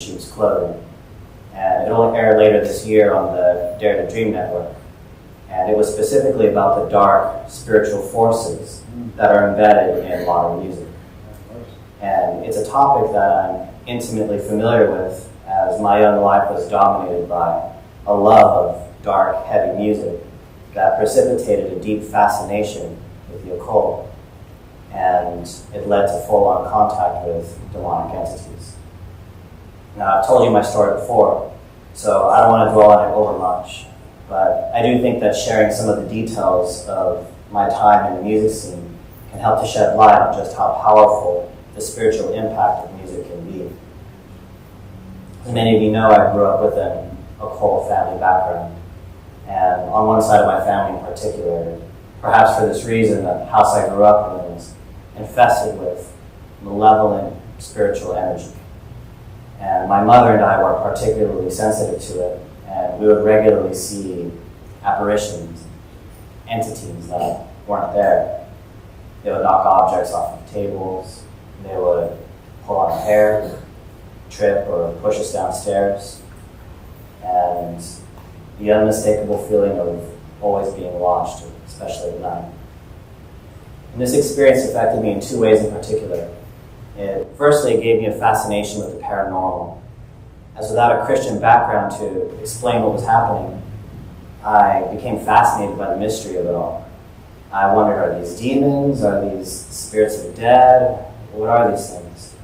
sheep's clothing. And it'll air later this year on the Dare to Dream Network. And it was specifically about the dark spiritual forces that are embedded in modern music. And it's a topic that I'm intimately familiar with, as my young life was dominated by a love of dark, heavy music that precipitated a deep fascination with the occult. And it led to full-on contact with demonic entities. Now, I've told you my story before, so I don't want to dwell on it over much, but I do think that sharing some of the details of my time in the music scene can help to shed light on just how powerful the spiritual impact of music can be. As many of you know, I grew up with an occult family background, and on one side of my family in particular, perhaps for this reason, the house I grew up in is infested with malevolent spiritual energy. And my mother and I were particularly sensitive to it, and we would regularly see apparitions, entities that weren't there. They would knock objects off of tables, they would pull on our hair, trip or push us downstairs, and the unmistakable feeling of always being watched, especially at night. And this experience affected me in two ways in particular. Firstly, it gave me a fascination with the paranormal. As without a Christian background to explain what was happening, I became fascinated by the mystery of it all. I wondered, are these demons? Are these spirits of the dead? What are these things?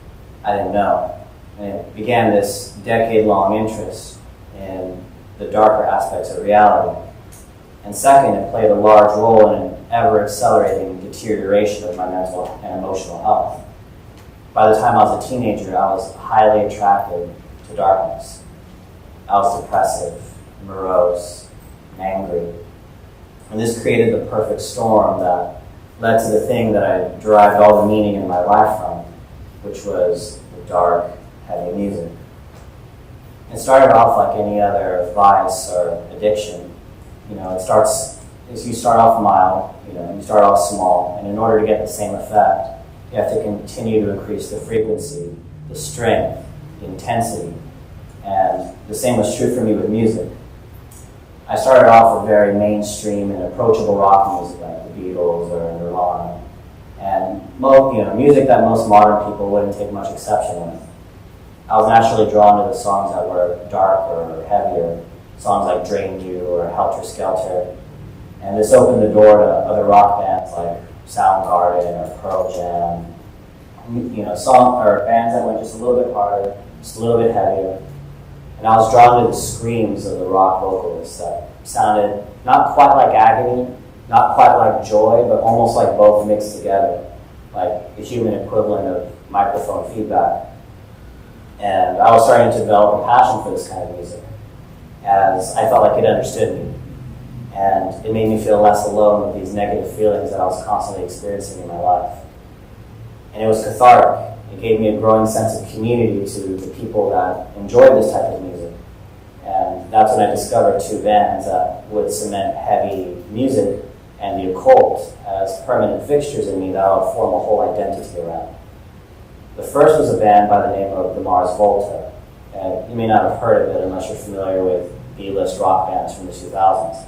I didn't know. And it began this decade-long interest in the darker aspects of reality. And second, it played a large role in an ever-accelerating deterioration of my mental and emotional health. By the time I was a teenager, I was highly attracted to darkness. I was depressive, morose, and angry. And this created the perfect storm that led to the thing that I derived all the meaning in my life from, which was the dark, heavy music. It started off like any other vice or addiction. You start off mild, you start off small, and in order to get the same effect, you have to continue to increase the frequency, the strength, the intensity. And the same was true for me with music. I started off with very mainstream and approachable rock music like the Beatles or Nirvana. And music that most modern people wouldn't take much exception with. I was naturally drawn to the songs that were darker or heavier, songs like Drain You or Helter Skelter. And this opened the door to other rock bands like Soundgarden or Pearl Jam, bands that went just a little bit harder, just a little bit heavier. And I was drawn to the screams of the rock vocalists that sounded not quite like agony, not quite like joy, but almost like both mixed together, like the human equivalent of microphone feedback. And I was starting to develop a passion for this kind of music, as I felt like it understood me. And it made me feel less alone with these negative feelings that I was constantly experiencing in my life. And it was cathartic. It gave me a growing sense of community to the people that enjoyed this type of music. And that's when I discovered two bands that would cement heavy music and the occult as permanent fixtures in me that I would form a whole identity around. The first was a band by the name of the Mars Volta. And you may not have heard of it unless you're familiar with B-list rock bands from the 2000s.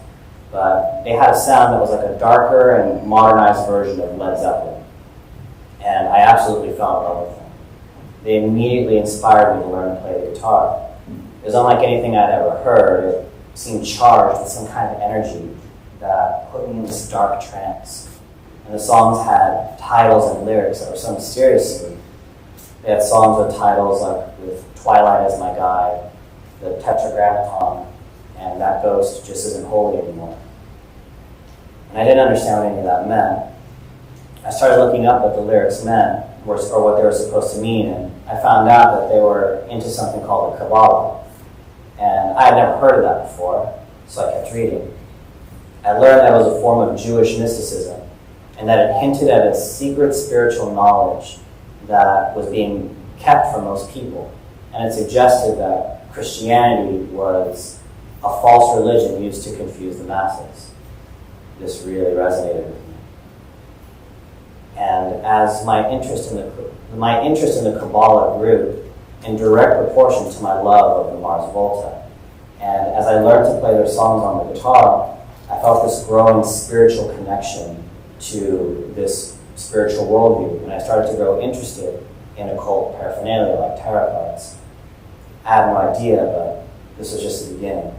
But they had a sound that was like a darker and modernized version of Led Zeppelin. And I absolutely fell in love with them. They immediately inspired me to learn to play the guitar. It was unlike anything I'd ever heard. It seemed charged with some kind of energy that put me in this dark trance. And the songs had titles and lyrics that were so mysterious to me. They had songs with titles like with Twilight as My Guide, The Tetragrammaton, and That Ghost Just Isn't Holy Anymore. And I didn't understand what any of that meant. I started looking up what the lyrics meant, or what they were supposed to mean, and I found out that they were into something called the Kabbalah. And I had never heard of that before, so I kept reading. I learned that it was a form of Jewish mysticism, and that it hinted at a secret spiritual knowledge that was being kept from most people. And it suggested that Christianity was a false religion used to confuse the masses. This really resonated with me. And as my interest in the Kabbalah grew, in direct proportion to my love of the Mars Volta. And as I learned to play their songs on the guitar, I felt this growing spiritual connection to this spiritual worldview, and I started to grow interested in occult paraphernalia like tarot cards. I had no idea, but this was just the beginning.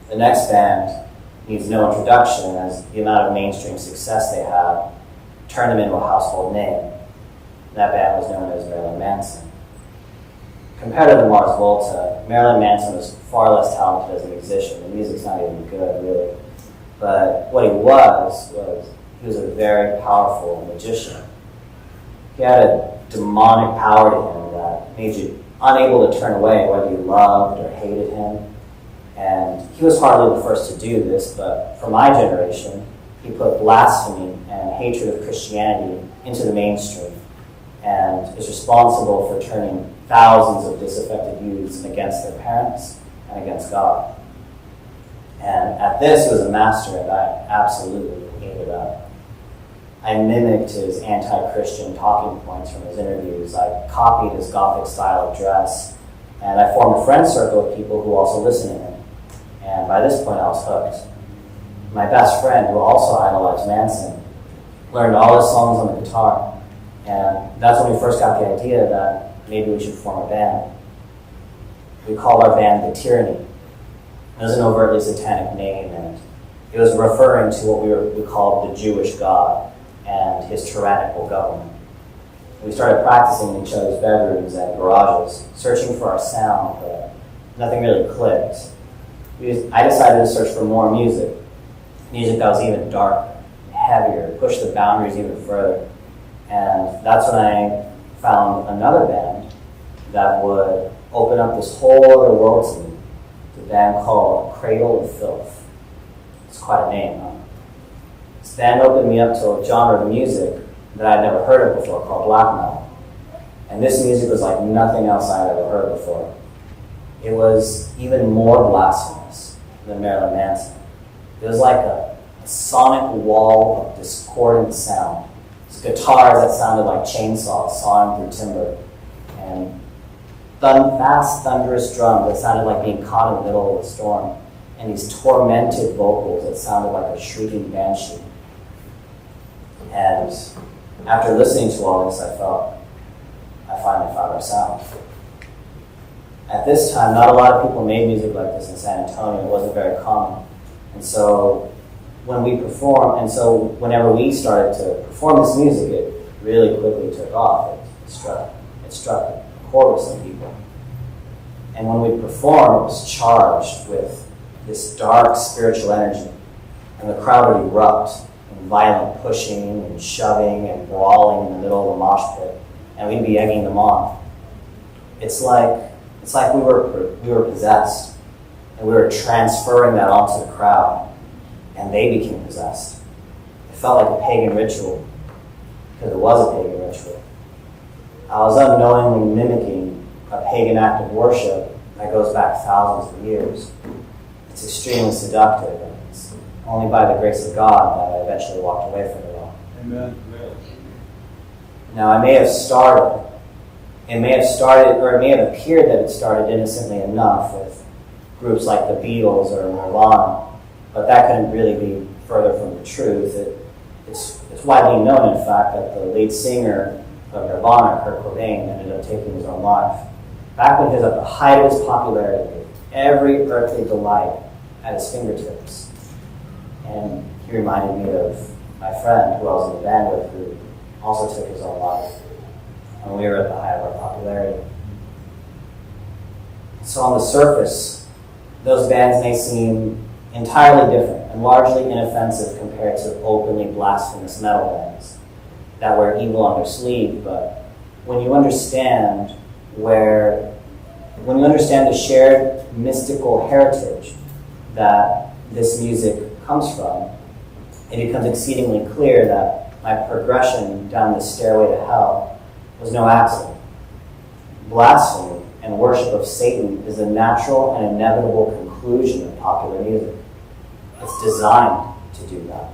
The next band needs no introduction, as the amount of mainstream success they had turned them into a household name. That band was known as Marilyn Manson. Compared to the Mars Volta, Marilyn Manson was far less talented as a musician. The music's not even good, really. But what he was a very powerful magician. He had a demonic power to him that made you unable to turn away whether you loved or hated him. And he was hardly the first to do this, but for my generation, he put blasphemy and hatred of Christianity into the mainstream and is responsible for turning thousands of disaffected youths against their parents and against God. And at this, he was a master, and I absolutely hated that. I mimicked his anti-Christian talking points from his interviews. I copied his Gothic style of dress, and I formed a friend circle of people who also listened to him. And by this point, I was hooked. My best friend, who also idolized Manson, learned all his songs on the guitar, and that's when we first got the idea that maybe we should form a band. We called our band The Tyranny. It was an overtly satanic name, and it was referring to what we called the Jewish God and his tyrannical government. We started practicing in each other's bedrooms and garages, searching for our sound, but nothing really clicked. I decided to search for more music that was even darker, heavier, push the boundaries even further. And that's when I found another band that would open up this whole other world to me. The band called Cradle of Filth. It's quite a name, huh? This band opened me up to a genre of music that I'd never heard of before called black metal. And this music was like nothing else I'd ever heard before. It was even more blasphemous than Marilyn Manson. It was like a sonic wall of discordant sound. It's guitars that sounded like chainsaws sawing through timber, and fast, thunderous drums that sounded like being caught in the middle of a storm, and these tormented vocals that sounded like a shrieking banshee. And after listening to all this, I felt I finally found our sound. At this time, not a lot of people made music like this in San Antonio. It wasn't very common. And so whenever we started to perform this music, it really quickly took off. It struck a chord with some people. And when we performed, it was charged with this dark spiritual energy. And the crowd would erupt in violent pushing and shoving and brawling in the middle of the mosh pit. And we'd be egging them on. It's like we were possessed, and we were transferring that onto the crowd, and they became possessed. It felt like a pagan ritual, because it was a pagan ritual. I was unknowingly mimicking a pagan act of worship that goes back thousands of years. It's extremely seductive, and it's only by the grace of God that I eventually walked away from it all. Amen. Now, it may have appeared that it started innocently enough with groups like the Beatles or Nirvana, but that couldn't really be further from the truth. It's widely known, in fact, that the lead singer of Nirvana, Kurt Cobain, ended up taking his own life. Back when he was at the height of his popularity, every earthly delight at his fingertips. And he reminded me of my friend who I was in the band with, who also took his own life when we were at the height of our popularity. So on the surface, those bands may seem entirely different and largely inoffensive compared to openly blasphemous metal bands that wear evil on their sleeve, but when you understand the shared mystical heritage that this music comes from, it becomes exceedingly clear that my progression down the stairway to hell was no accident. Blasphemy and worship of Satan is a natural and inevitable conclusion of popular music. It's designed to do that.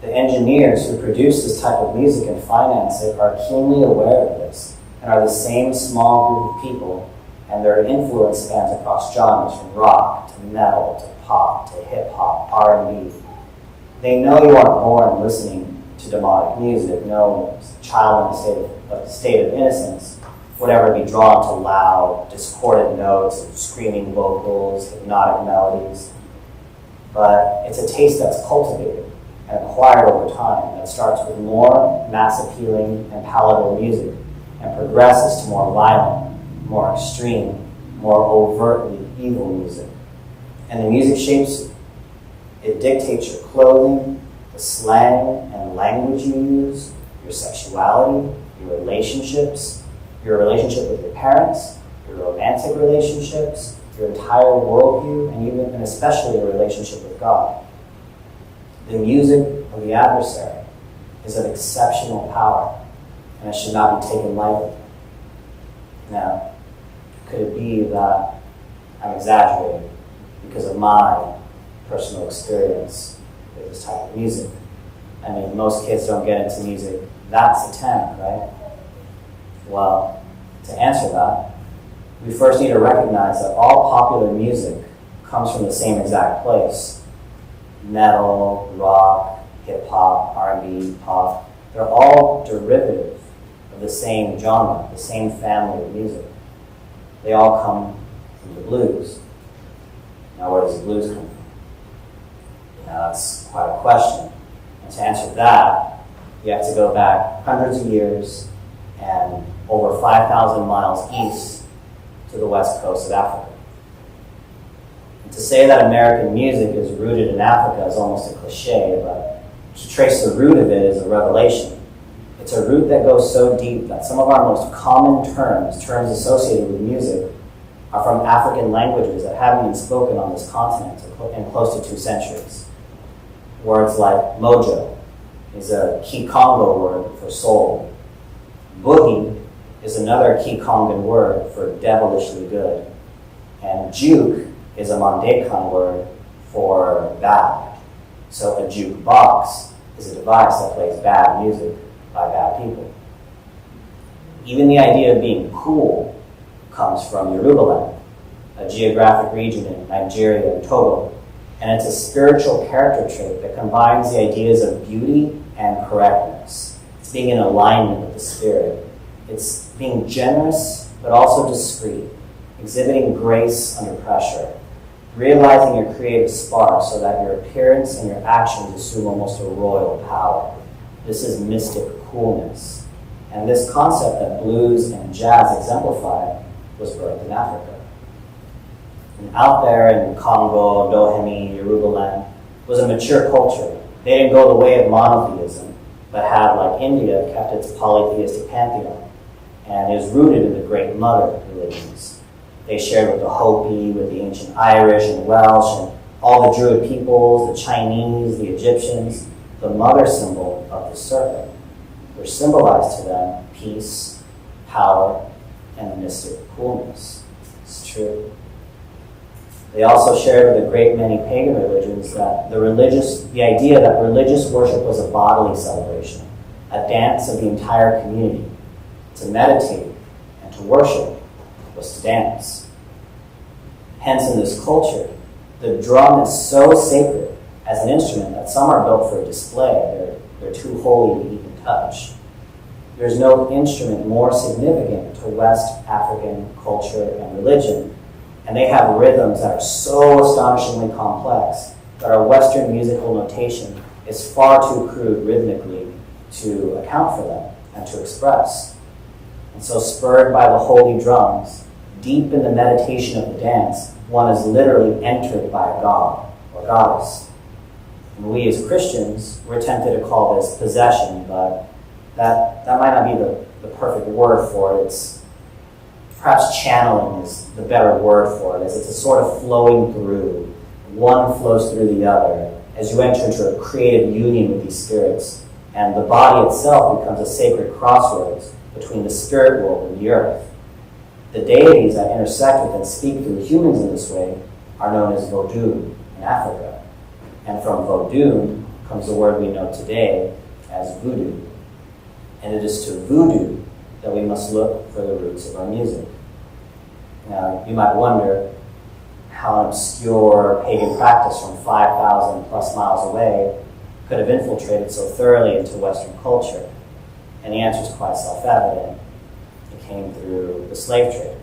The engineers who produce this type of music and finance it are keenly aware of this, and are the same small group of people, and their influence spans across genres from rock to metal to pop to hip-hop, R&B. They know you aren't born listening to demonic music. No child in a state of innocence would ever be drawn to loud, discordant notes and screaming vocals, hypnotic melodies. But it's a taste that's cultivated and acquired over time that starts with more mass-appealing and palatable music and progresses to more violent, more extreme, more overtly evil music. And the music shapes you. It dictates your clothing, the slang and language you use, your sexuality, your relationships, your relationship with your parents, your romantic relationships, your entire worldview, and even and especially your relationship with God. The music of the adversary is of exceptional power, and it should not be taken lightly. Now, could it be that I'm exaggerating because of my personal experience with this type of music? I mean, most kids don't get into music that satanic, right? Well, to answer that, we first need to recognize that all popular music comes from the same exact place. Metal, rock, hip-hop, R&B, pop, they're all derivative of the same genre, the same family of music. They all come from the blues. Now, where does the blues come from? That's quite a question. And to answer that, you have to go back hundreds of years and over 5,000 miles east to the west coast of Africa. And to say that American music is rooted in Africa is almost a cliche, but to trace the root of it is a revelation. It's a root that goes so deep that some of our most common terms associated with music, are from African languages that haven't been spoken on this continent in close to 2 centuries. Words like mojo is a Kikongo word for soul. Boogie is another Kikongan word for devilishly good. And juke is a Mandekan word for bad. So a jukebox is a device that plays bad music by bad people. Even the idea of being cool comes from Yorubaland, a geographic region in Nigeria and Togo, and it's a spiritual character trait that combines the ideas of beauty and correctness. It's being in alignment with the spirit. It's being generous, but also discreet, exhibiting grace under pressure, realizing your creative spark so that your appearance and your actions assume almost a royal power. This is mystic coolness. And this concept that blues and jazz exemplify was birthed in Africa. And out there in Congo, Doheny, Yorubaland, was a mature culture. They didn't go the way of monotheism, but had, like India, kept its polytheistic pantheon, and is rooted in the great mother religions. They shared with the Hopi, with the ancient Irish and Welsh, and all the Druid peoples, the Chinese, the Egyptians, the mother symbol of the serpent, which symbolized to them peace, power, and mystic coolness. It's true. They also shared with a great many pagan religions that the idea that religious worship was a bodily celebration, a dance of the entire community. To meditate and to worship was to dance. Hence, in this culture, the drum is so sacred as an instrument that some are built for display. They're too holy to even touch. There's no instrument more significant to West African culture and religion, and they have rhythms that are so astonishingly complex that our Western musical notation is far too crude rhythmically to account for them and to express. And so, spurred by the holy drums, deep in the meditation of the dance, one is literally entered by a god or goddess. And we as Christians, we're tempted to call this possession, but that might not be the perfect word for it. It's perhaps channeling is the better word for it, as it's a sort of flowing through. One flows through the other as you enter into a creative union with these spirits. And the body itself becomes a sacred crossroads between the spirit world and the earth. The deities that intersect with and speak through humans in this way are known as Vodun in Africa. And from Vodun comes the word we know today as voodoo. And it is to voodoo that we must look for the roots of our music. Now, you might wonder how an obscure pagan practice from 5,000 plus miles away could have infiltrated so thoroughly into Western culture. And the answer is quite self-evident. It came through the slave trade.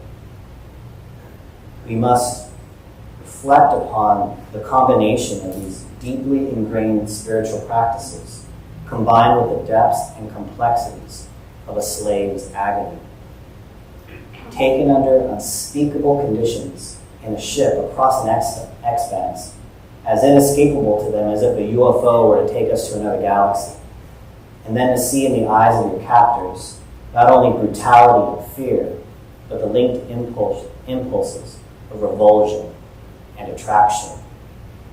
We must reflect upon the combination of these deeply ingrained spiritual practices combined with the depths and complexities of a slave's agony. Taken under unspeakable conditions in a ship across an expanse, as inescapable to them as if a UFO were to take us to another galaxy, and then to see in the eyes of your captors not only brutality and fear, but the linked impulses of revulsion and attraction.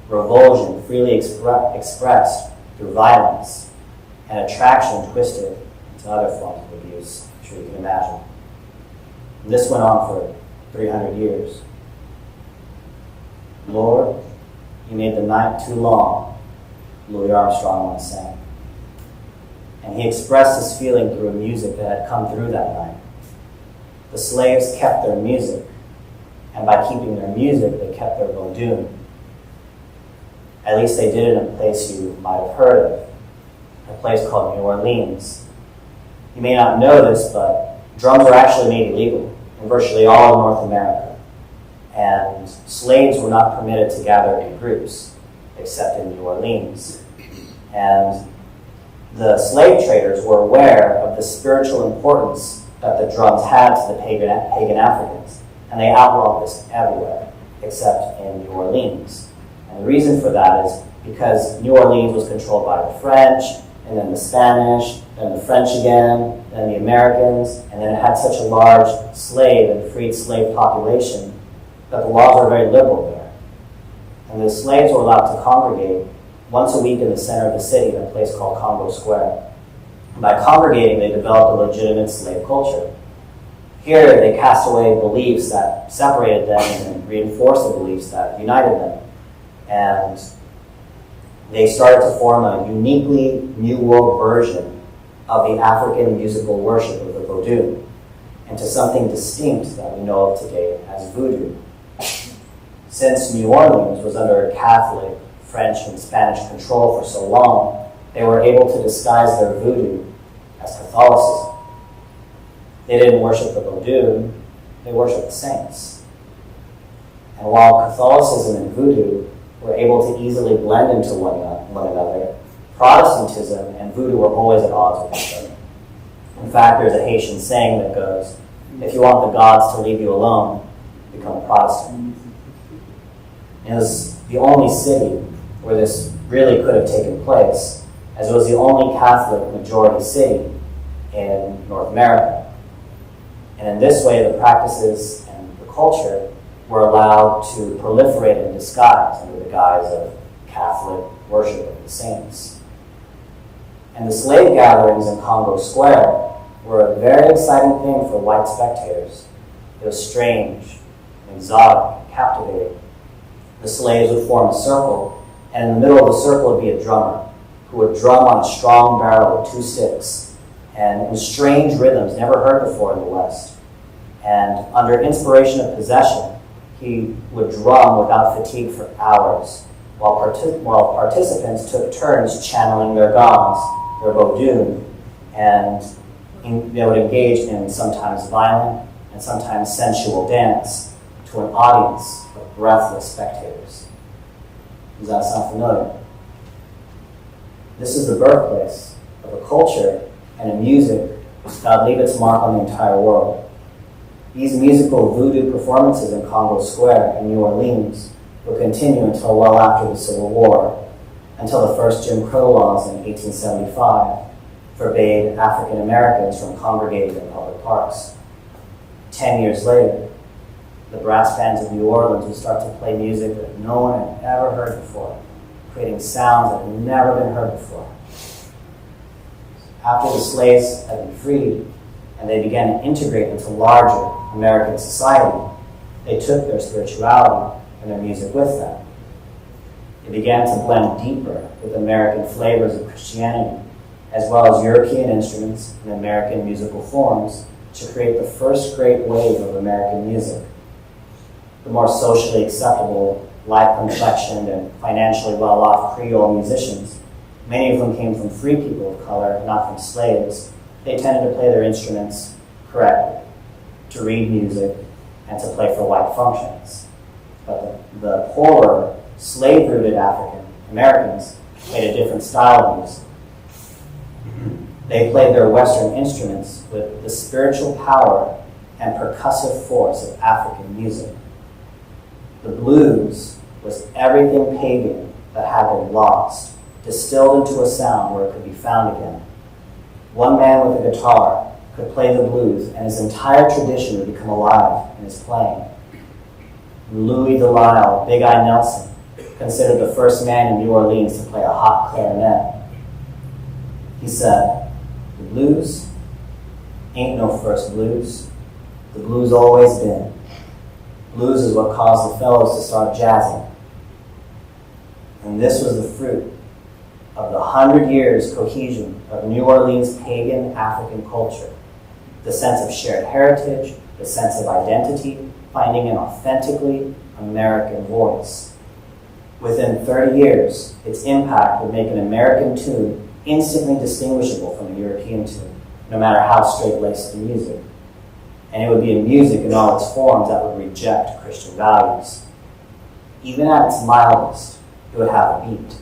Revulsion freely expressed through violence, and attraction twisted into other forms of abuse, I'm sure you can imagine. And this went on for 300 years. Lord, you made the night too long, Louis Armstrong once sang. And he expressed his feeling through music that had come through that night. The slaves kept their music, and by keeping their music, they kept their vodun. At least they did it in a place you might have heard of, a place called New Orleans. You may not know this, but drums were actually made illegal in virtually all of North America. And slaves were not permitted to gather in groups, except in New Orleans. And the slave traders were aware of the spiritual importance that the drums had to the pagan Africans, and they outlawed this everywhere, except in New Orleans. And the reason for that is because New Orleans was controlled by the French, and then the Spanish, then the French again, then the Americans, and then it had such a large slave and freed slave population that the laws were very liberal there. And the slaves were allowed to congregate once a week in the center of the city in a place called Congo Square. And by congregating, they developed a legitimate slave culture. Here, they cast away beliefs that separated them and reinforced the beliefs that united them. And they started to form a uniquely New World version of the African musical worship of the vodou into something distinct that we know of today as voodoo. Since New Orleans was under Catholic, French, and Spanish control for so long, they were able to disguise their voodoo as Catholicism. They didn't worship the vodou, they worshiped the saints. And while Catholicism and voodoo were able to easily blend into one another, Protestantism and voodoo were always at odds with each other. In fact, there's a Haitian saying that goes, if you want the gods to leave you alone, become a Protestant. It was the only city where this really could have taken place, as it was the only Catholic majority city in North America. And in this way, the practices and the culture were allowed to proliferate and disguise under the guise of Catholic worship of the saints. And the slave gatherings in Congo Square were a very exciting thing for white spectators. It was strange, exotic, captivating. The slaves would form a circle, and in the middle of the circle would be a drummer who would drum on a strong barrel with 2 sticks, and in strange rhythms never heard before in the West. And under inspiration of possession, he would drum without fatigue for hours, while participants took turns channeling their gongs, their vodun, and they would engage in sometimes violent and sometimes sensual dance to an audience of breathless spectators. Does that sound familiar? This is the birthplace of a culture and a music that would leave its mark on the entire world. These musical voodoo performances in Congo Square in New Orleans would continue until well after the Civil War, until the first Jim Crow laws in 1875 forbade African Americans from congregating in public parks. 10 years later, the brass bands of New Orleans would start to play music that no one had ever heard before, creating sounds that had never been heard before. After the slaves had been freed and they began to integrate into larger American society, they took their spirituality and their music with them. It began to blend deeper with American flavors of Christianity, as well as European instruments and American musical forms, to create the first great wave of American music. The more socially acceptable, light-complexioned, and financially well-off Creole musicians, many of them came from free people of color, not from slaves. They tended to play their instruments correctly, to read music, and to play for white functions. But the poorer, slave-rooted African Americans played a different style of music. They played their Western instruments with the spiritual power and percussive force of African music. The blues was everything pagan that had been lost, distilled into a sound where it could be found again. One man with a guitar could play the blues, and his entire tradition would become alive in his playing. Louis Delisle, Big Eye Nelson, considered the first man in New Orleans to play a hot clarinet. He said, "The blues ain't no first blues. The blues always been. Blues is what caused the fellows to start jazzing." And this was the fruit of the 100 years cohesion of New Orleans pagan African culture. The sense of shared heritage, the sense of identity, finding an authentically American voice. Within 30 years, its impact would make an American tune instantly distinguishable from a European tune, no matter how straight-laced the music. And it would be a music in all its forms that would reject Christian values. Even at its mildest, it would have a beat.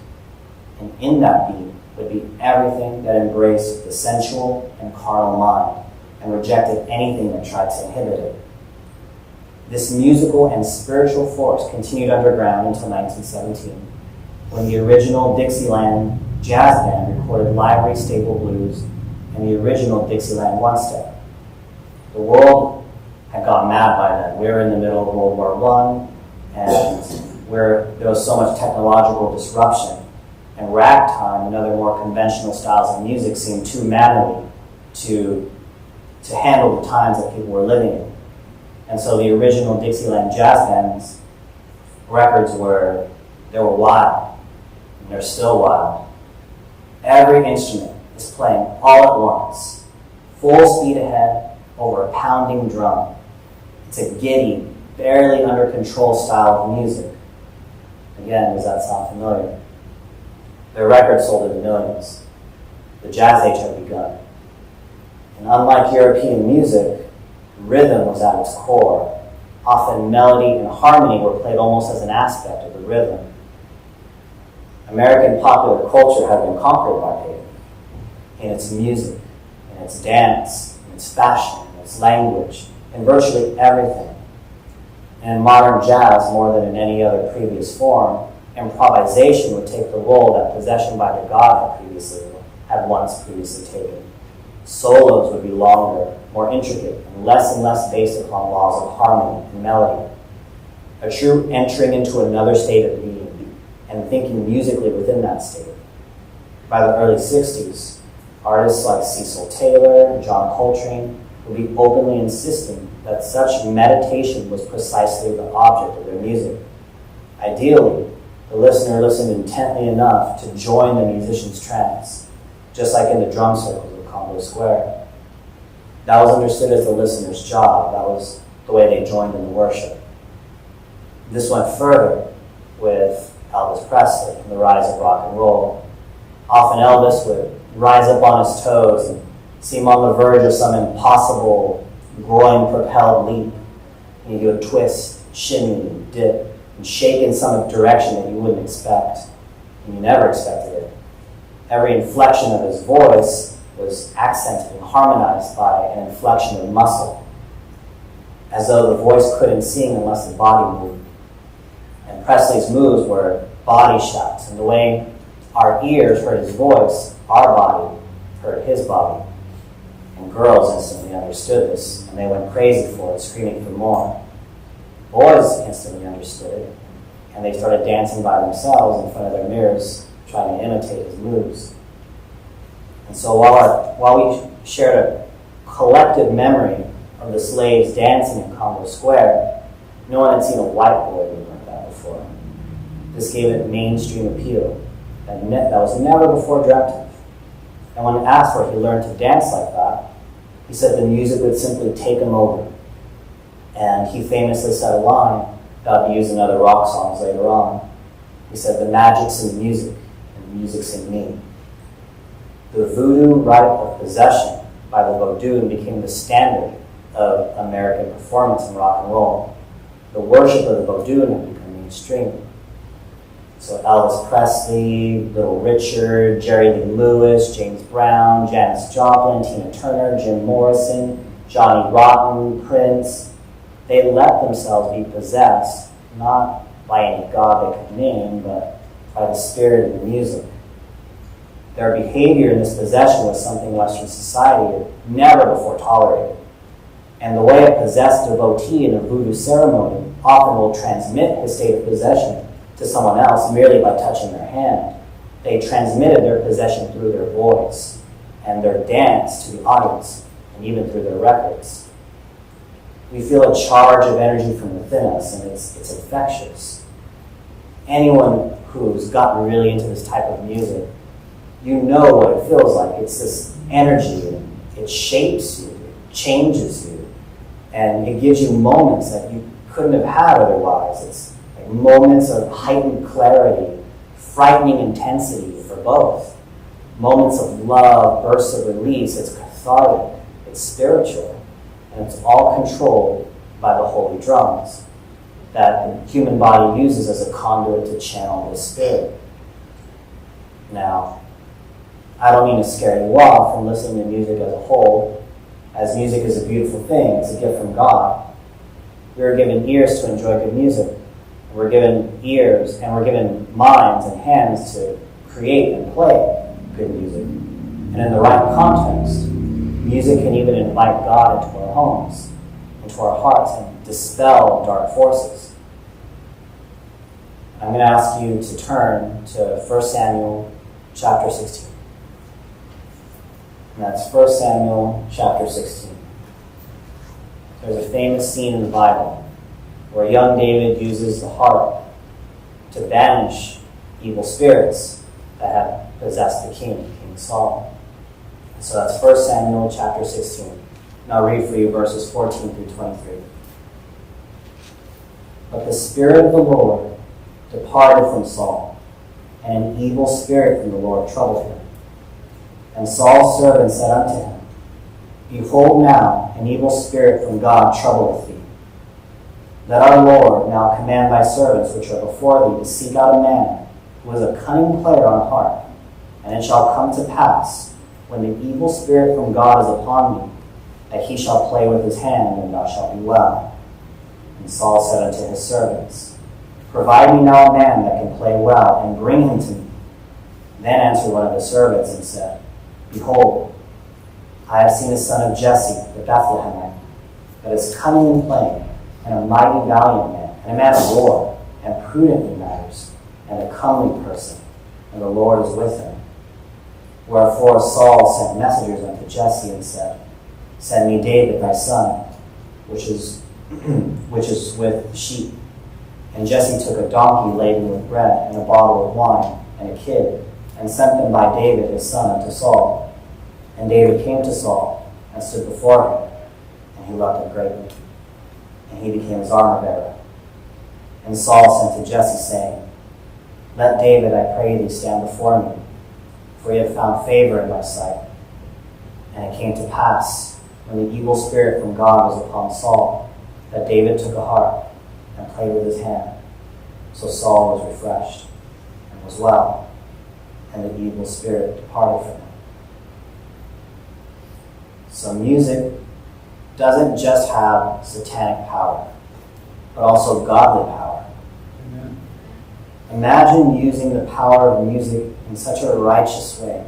And in that beat would be everything that embraced the sensual and carnal mind and rejected anything that tried to inhibit it. This musical and spiritual force continued underground until 1917, when the original Dixieland Jazz Band recorded Library Stable Blues and the original Dixieland One-Step. The world had gone mad by then. We were in the middle of World War I, and where there was so much technological disruption, and ragtime and other more conventional styles of music seemed too manly to handle the times that people were living in. And so the original Dixieland Jazz Band's records were wild, and they're still wild. Every instrument is playing all at once, full speed ahead over a pounding drum. It's a giddy, barely under control style of music. Again, does that sound familiar? Their records sold in the millions. The Jazz Age had begun. And unlike European music, rhythm was at its core. Often melody and harmony were played almost as an aspect of the rhythm. American popular culture had been conquered by pagan in its music, in its dance, in its fashion, in its language, in virtually everything. And in modern jazz, more than in any other previous form, improvisation would take the role that possession by the God had once previously taken. Solos would be longer, more intricate, and less based upon laws of harmony and melody. A true entering into another state of being and thinking musically within that state. By the early 60s, artists like Cecil Taylor and John Coltrane would be openly insisting that such meditation was precisely the object of their music. Ideally, the listener listened intently enough to join the musician's trance, just like in the drum circles of Congo Square. That was understood as the listener's job. That was the way they joined in the worship. This went further with Elvis Presley and the rise of rock and roll. Often Elvis would rise up on his toes and seem on the verge of some impossible groin-propelled leap. And he would twist, shimmy, and dip, and shake in some direction that you wouldn't expect, and you never expected it. Every inflection of his voice was accented and harmonized by an inflection of muscle, as though the voice couldn't sing unless the body moved. And Presley's moves were body shots, and the way our ears heard his voice, our body heard his body. And girls instantly understood this, and they went crazy for it, screaming for more. Boys instantly understood it, and they started dancing by themselves in front of their mirrors, trying to imitate his moves. And so while we shared a collective memory of the slaves dancing in Congo Square, no one had seen a white boy move like that before. This gave it mainstream appeal that was never before dreamt of. And when asked where he learned to dance like that, He said the music would simply take him over. And he famously said a line that I'll use in other rock songs later on. He said, "The magic's in music, and the music's in me." The voodoo rite of possession by the Vodun became the standard of American performance in rock and roll. The worship of the Vodun had become mainstream. So Elvis Presley, Little Richard, Jerry Lee Lewis, James Brown, Janis Joplin, Tina Turner, Jim Morrison, Johnny Rotten, Prince, they let themselves be possessed, not by any god they could name, but by the spirit of the music. Their behavior in this possession was something Western society had never before tolerated. And the way a possessed devotee in a voodoo ceremony often will transmit his state of possession to someone else merely by touching their hand. They transmitted their possession through their voice and their dance to the audience, and even through their records. We feel a charge of energy from within us, and it's infectious. Anyone who's gotten really into this type of music, you know what it feels like. It's this energy, and it shapes you, it changes you, and it gives you moments that you couldn't have had otherwise. It's like moments of heightened clarity, frightening intensity for both. Moments of love, bursts of release. It's cathartic, it's spiritual, and it's all controlled by the holy drums that the human body uses as a conduit to channel the spirit. Now, I don't mean to scare you off from listening to music as a whole, as music is a beautiful thing. It's a gift from God. We are given ears to enjoy good music. We're given ears, and we're given minds and hands to create and play good music. And in the right context, music can even invite God into our homes, into our hearts, and dispel dark forces. I'm going to ask you to turn to 1 Samuel chapter 16. And that's 1 Samuel chapter 16. There's a famous scene in the Bible where young David uses the harp to banish evil spirits that had possessed the king, King Saul. So that's 1 Samuel chapter 16. And I'll read for you verses 14 through 23. But the Spirit of the Lord departed from Saul, and an evil spirit from the Lord troubled him. And Saul's servant said unto him, Behold now, an evil spirit from God troubleth thee. Let our Lord now command thy servants which are before thee to seek out a man who is a cunning player on harp. And it shall come to pass, when the evil spirit from God is upon thee, that he shall play with his hand, and thou shalt be well. And Saul said unto his servants, Provide me now a man that can play well, and bring him to me. Then answered one of his servants and said, Behold, I have seen a son of Jesse, the Bethlehemite, that is cunning in playing, and a mighty valiant man, and a man of war, and prudent in matters, and a comely person, and the Lord is with him. Wherefore Saul sent messengers unto Jesse and said, Send me David thy son, which is with sheep. And Jesse took a donkey laden with bread, and a bottle of wine, and a kid, and sent them by David his son unto Saul. And David came to Saul, and stood before him, and he loved him greatly. And he became his armor-bearer. And Saul sent to Jesse, saying, Let David, I pray thee, stand before me, for he hath found favor in thy sight. And it came to pass, when the evil spirit from God was upon Saul, that David took a harp, and played with his hand. So Saul was refreshed, and was well, and the evil spirit departed from him. So music doesn't just have satanic power, but also godly power. Amen. Imagine using the power of music in such a righteous way,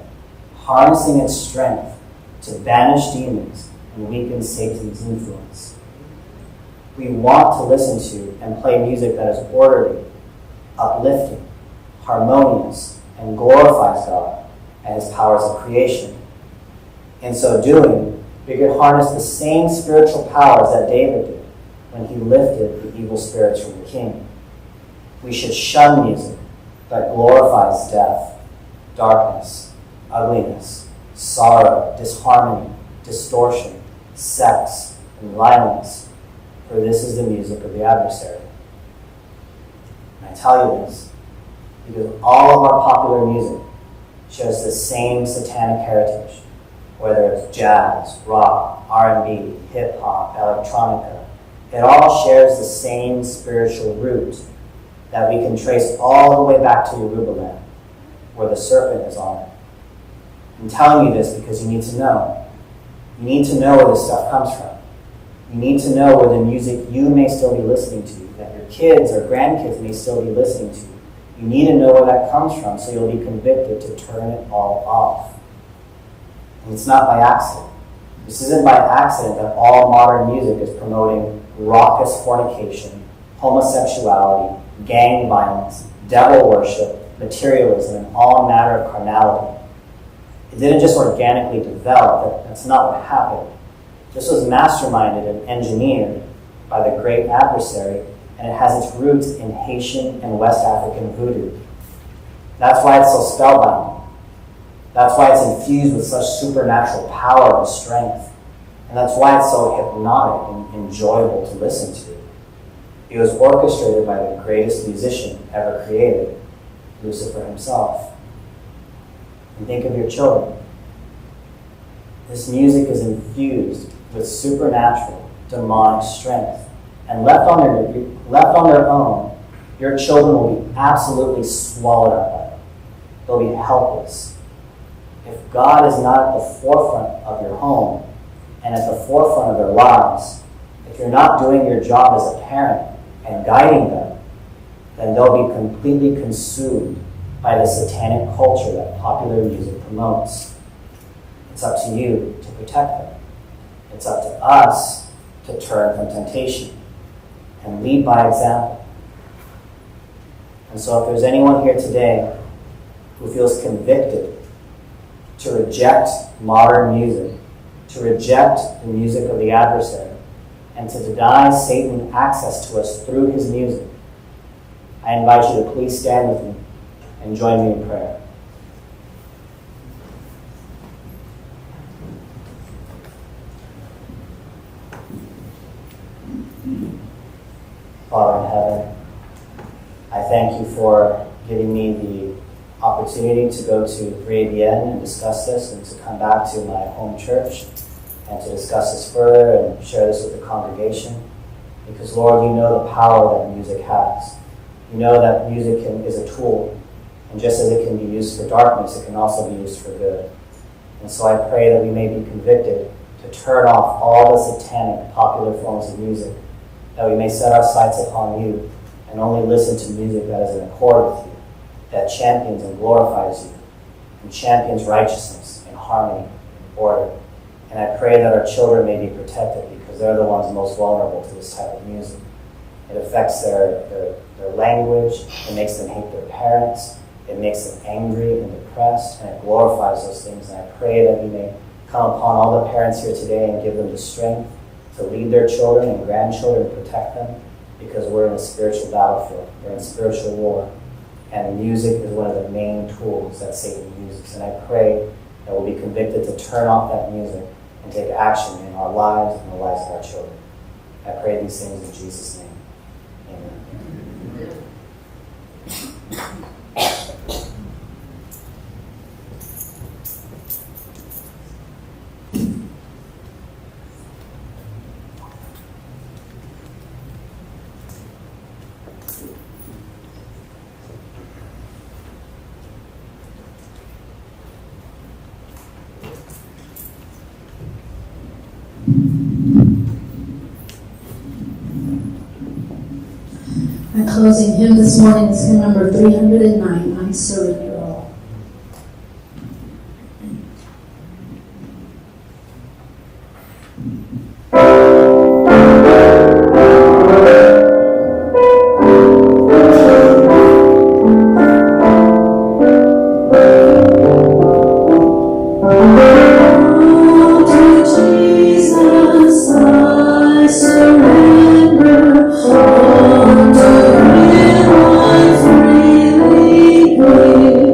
harnessing its strength to banish demons and weaken Satan's influence. We want to listen to and play music that is orderly, uplifting, harmonious, and glorifies God and his powers of creation. In so doing, we could harness the same spiritual powers that David did when he lifted the evil spirits from the king. We should shun music that glorifies death, darkness, ugliness, sorrow, disharmony, distortion, sex, and violence, for this is the music of the adversary. And I tell you this because all of our popular music shares the same satanic heritage, whether it's jazz, rock, R&B, hip-hop, electronica. It all shares the same spiritual root that we can trace all the way back to Yoruba land, where the serpent is on it. I'm telling you this because you need to know. You need to know where this stuff comes from. You need to know where the music you may still be listening to, that your kids or grandkids may still be listening to. You need to know where that comes from so you'll be convicted to turn it all off. And it's not by accident. This isn't by accident that all modern music is promoting raucous fornication, homosexuality, gang violence, devil worship, materialism, and all manner of carnality. It didn't just organically develop. That's not what happened. This was masterminded and engineered by the great adversary, and it has its roots in Haitian and West African voodoo. That's why it's so spellbinding. That's why it's infused with such supernatural power and strength. And that's why it's so hypnotic and enjoyable to listen to. It was orchestrated by the greatest musician ever created, Lucifer himself. And think of your children. This music is infused with supernatural, demonic strength. And left on their own, your children will be absolutely swallowed up by it. They'll be helpless. If God is not at the forefront of your home and at the forefront of their lives, if you're not doing your job as a parent and guiding them, then they'll be completely consumed by the satanic culture that popular music promotes. It's up to you to protect them. It's up to us to turn from temptation and lead by example. And so if there's anyone here today who feels convicted to reject modern music, to reject the music of the adversary, and to deny Satan access to us through his music, I invite you to please stand with me and join me in prayer. Father in heaven, I thank you for giving me the opportunity to go to 3ABN and discuss this, and to come back to my home church and to discuss this further and share this with the congregation. Because, Lord, you know the power that music has. You know that music is a tool, and just as it can be used for darkness, it can also be used for good. And so I pray that we may be convicted to turn off all the satanic popular forms of music, that we may set our sights upon you and only listen to music that is in accord with you, that champions and glorifies you, and champions righteousness and harmony and order. And I pray that our children may be protected, because they're the ones most vulnerable to this type of music. It affects their language, it makes them hate their parents, it makes them angry and depressed, and it glorifies those things. And I pray that we may come upon all the parents here today and give them the strength to lead their children and grandchildren and protect them, because we're in a spiritual battlefield, we're in spiritual war, and music is one of the main tools that Satan uses. And I pray that we'll be convicted to turn off that music and take action in our lives and the lives of our children. I pray these things in Jesus' name. Amen. Our closing hymn this morning is hymn number 309, I Surrender All. Freely give.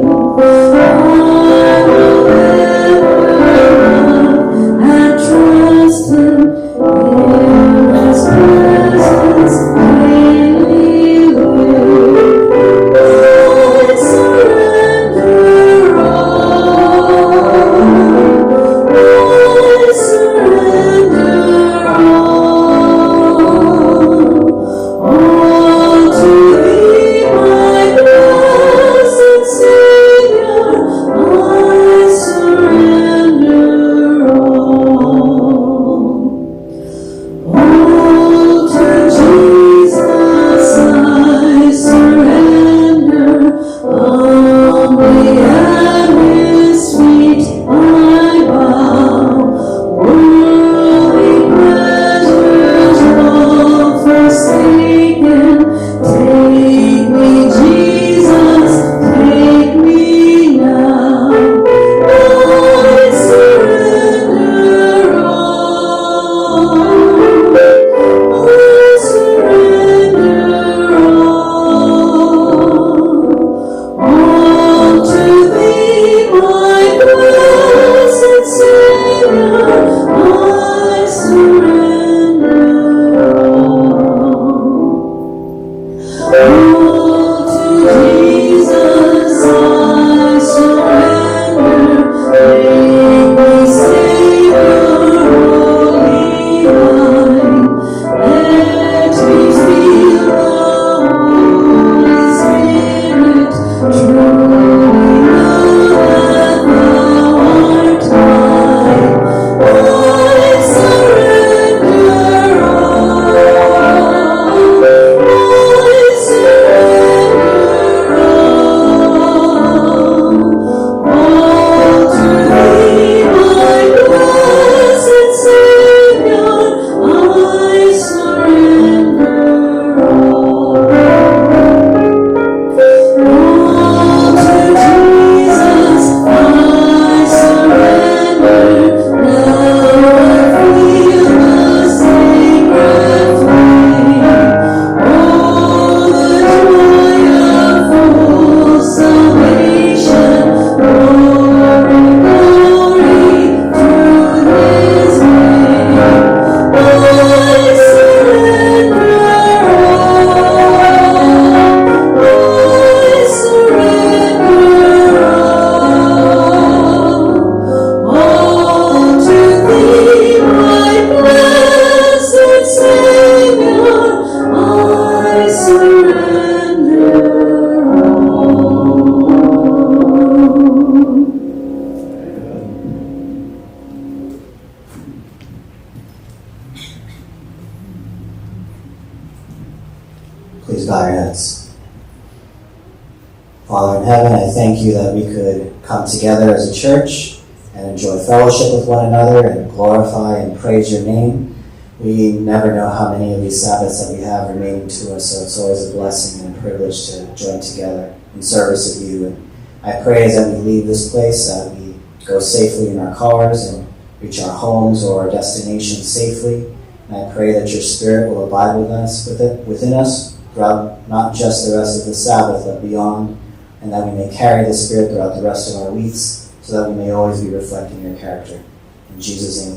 Please bow your heads. Father in heaven, I thank you that we could come together as a church and enjoy fellowship with one another and glorify and praise your name. We never know how many of these Sabbaths that we have remaining to us, so it's always a blessing and a privilege to join together in service of you. And I pray as that we leave this place, that we go safely in our cars and reach our homes or our destinations safely. And I pray that your Spirit will abide with us, within us, throughout not just the rest of the Sabbath, but beyond, and that we may carry the Spirit throughout the rest of our weeks, so that we may always be reflecting your character. In Jesus' name.